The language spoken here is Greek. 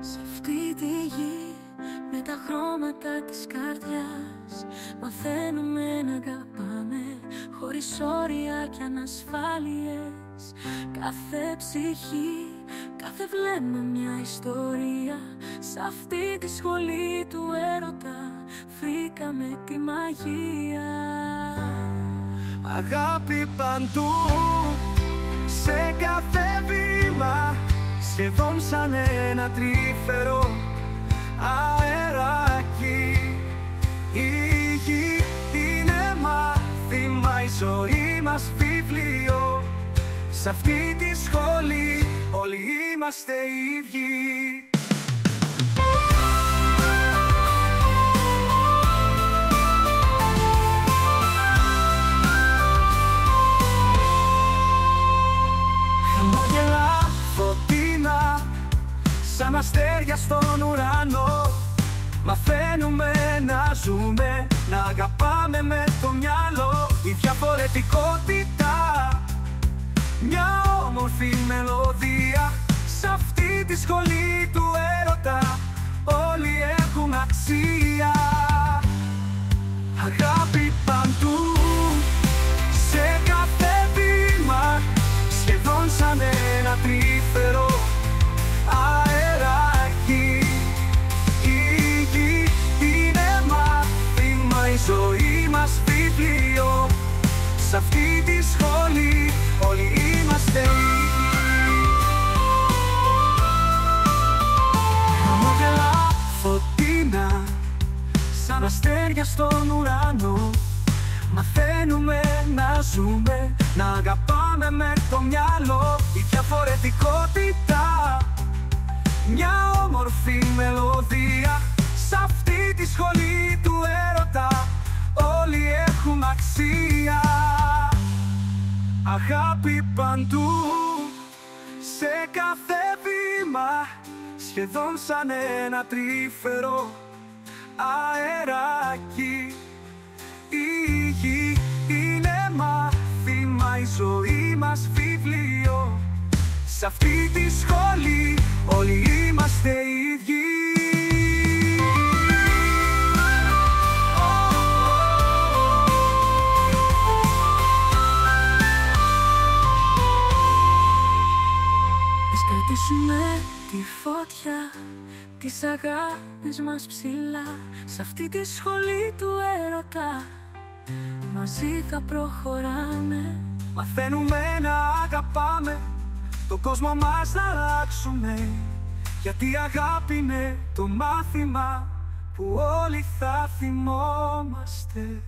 Σ' αυτή τη γη με τα χρώματα της καρδιάς μαθαίνουμε να αγαπάμε χωρίς όρια και ανασφάλειες. Κάθε ψυχή, κάθε βλέμμα μια ιστορία. Σ' αυτή τη σχολή του έρωτα βρήκαμε τη μαγεία. Αγάπη παντού, σε κάθε βήμα, σχεδόν σαν ένα τρυφερό αεράκι. Η γη είναι μάθημα, η ζωή μας βιβλίο. Σ' αυτή τη σχολή όλοι είμαστε ίδιοι. Χαμόγελα, φωτεινά, σαν αστέρια στον ουρανό. Μαθαίνουμε να ζούμε, να αγαπάμε με το μυαλό. Η διαφορετικότητα, μια όμορφη μελωδία. Σ' αυτή τη σχολή του έρωτα όλοι έχουν αξία. Αγάπη παντού, σε κάθε βήμα, σχεδόν σαν ένα τρυφερό αεράκι. Η γη είναι μάθημα, η ζωή μας βιβλίο. Σ' αυτή τη σχολή όλοι είμαστε ίδιοι. Χαμόγελα, φωτεινά, σαν αστέρια στον ουρανό. Μαθαίνουμε να ζούμε, να αγαπάμε με το μυαλό. Η διαφορετικότητα, μια όμορφη μελωδία. Σ' αυτή τη σχολή του έρωτα όλοι έχουν αξία. Αγάπη παντού, σε κάθε βήμα, σχεδόν σαν ένα τρυφερό αεράκι. Η γη είναι μάθημα, η ζωή μας βιβλίο. Σ' αυτή τη σχολή όλοι είμαστε ίδιοι. Κρατήσουμε τη φωτιά της αγάπης μας ψηλά. Σ' αυτή τη σχολή του έρωτα μαζί θα προχωράμε. Μαθαίνουμε να αγαπάμε, τον κόσμο μας να αλλάξουμε. Γιατί η αγάπη είναι το μάθημα που όλοι θα θυμόμαστε.